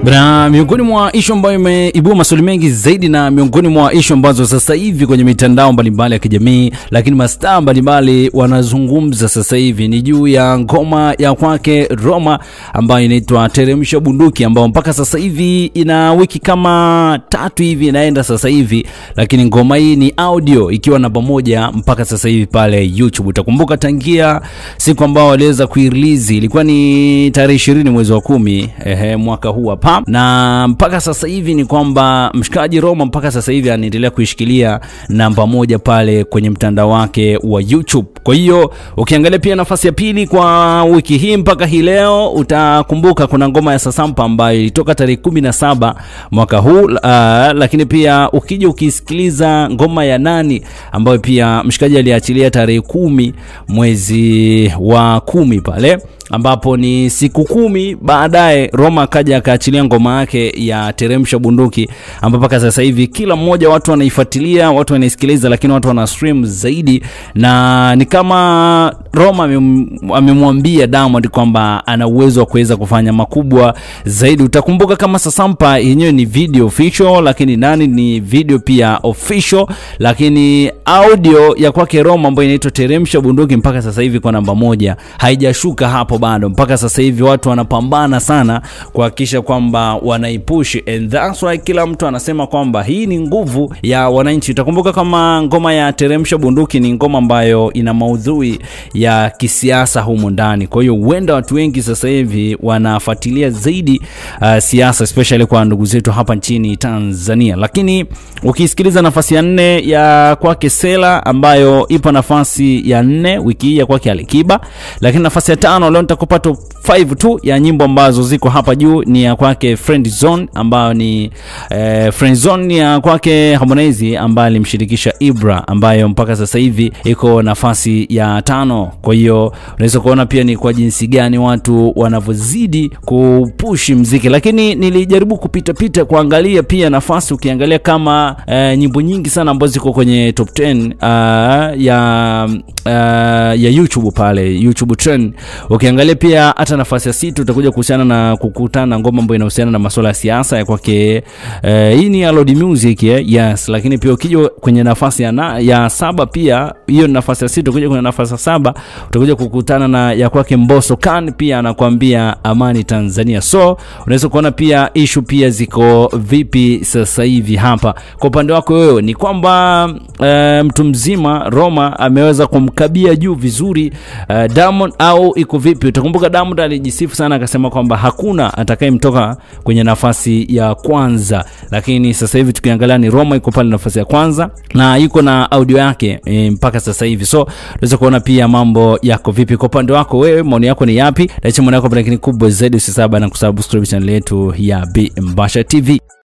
Bana, miongoni mwa issue ambayo imeibua maswali mengi zaidi na miongoni mwa issue ambazo sasa hivi kwenye mitandao mbalimbali ya kijamii, lakini mastaa mbalimbali wanazungumza sasa hivi ni juu ya ngoma ya kwake Roma ambayo inaitwa Teremsha Bunduki, ambayo mpaka sasa hivi ina wiki kama 3 hivi inaenda sasa hivi, lakini ngoma hii ni audio ikiwa namba 1 mpaka sasa hivi pale YouTube. Utakumbuka tangia siku ambao waliweza kuirelease ilikuwa ni tarehe 20 mwezi wa 10 mwaka huu hapa, na mpaka sasa hivi ni kwamba mshikaji Roma mpaka sasa hivi anaendelea kuishikilia namba 1 pale kwenye mtandao wake wa YouTube. Kwa hiyo ukiangalia pia nafasi ya pili kwa wiki hii mpaka hii leo, utakumbuka kuna ngoma ya Sasampa ambayo ilitoka tarehe 17 mwaka huu, lakini pia ukija ukisikiliza ngoma ya Nani ambayo pia mshikaji aliachilia tarehe 10 mwezi wa 10 pale, ambapo ni siku 10 baadaye Roma akaja akaachilia ngoma yake ya Teremsha Bunduki, ambapo mpaka sasa hivi kila mmoja watu wanaifuatilia, watu wanaisikiliza, lakini watu wana stream zaidi, na ni kama Roma amemwambia Diamond kwamba ana uwezo wa kuweza kufanya makubwa zaidi. Utakumbuka kama Sasampa yenyewe ni video official, lakini Nani ni video pia official, lakini audio ya kwake Roma ambayo inaitwa Teremsha Bunduki mpaka sasa hivi kwa namba 1 haijashuka hapo bado. Mpaka sasa hivi watu wanapambana sana kuhakikisha kwamba wanaipush, and that's why kila mtu anasema kwamba hii ni nguvu ya wananchi. Utakumbuka kama ngoma ya Teremsha Bunduki ni ngoma ambayo ina maudhui ya kisiasa humu ndani, kwa hiyo huenda watu wengi sasa hivi wanafuatilia zaidi siasa, especially kwa ndugu zetu hapa nchini Tanzania. Lakini ukisikiliza nafasi ya 4 ya kwake Sela ambayo ipo nafasi ya 4 wiki hii ya kwake Alikiba, lakini nafasi ya 5 leo nitakupa top 5 tu ya nyimbo ambazo ziko hapa juu ni ya kwake Friend Zone, ambayo ni Friend Zone ni ya kwake Harmonize ambaye alimshirikisha Ibra, ambayo mpaka sasa hivi iko nafasi ya 5. Kwa hiyo unaweza kuona pia ni kwa jinsi gani watu wanavozidi kupush muziki. Lakini nilijaribu kupita kuangalia pia nafasi, ukiangalia kama nyimbo nyingi sana ambazo ziko kwenye top 10 ya YouTube pale YouTube trend, ukiangalia pia hata nafasi ya 6 utakuja kuhusiana na kukutana na ngoma ambayo inahusiana na masuala ya siasa ya kwake hii ni Lord Music yes. Lakini pia ukija kwenye nafasi ya 7 pia, hiyo nafasi ya 6 ukija kwenye nafasi ya 7 utakuja kukutana na ya kwake Mbosso Khan, pia anakuambia Amani Tanzania. So unaweza kuona pia issue pia ziko vipi sasa hivi hapa. Kwa upande wako wewe ni kwamba mtu mzima Roma ameweza kumkabia juu vizuri Diamond au iko vipi? Utakumbuka Diamond alijisifu sana akasema kwamba hakuna atakayemtoka kwenye nafasi ya kwanza, lakini sasa hivi tukiangalia ni Roma iko pale nafasi ya kwanza na yuko na audio yake mpaka sasa hivi. So unaweza kuona pia mambo yako vipi. Kwa upande wako wewe maoni yako ni yapi? Acha maoni yako, lakini kubwa zaidi usisahau na kusubscribe channel yetu ya B Mbasha TV.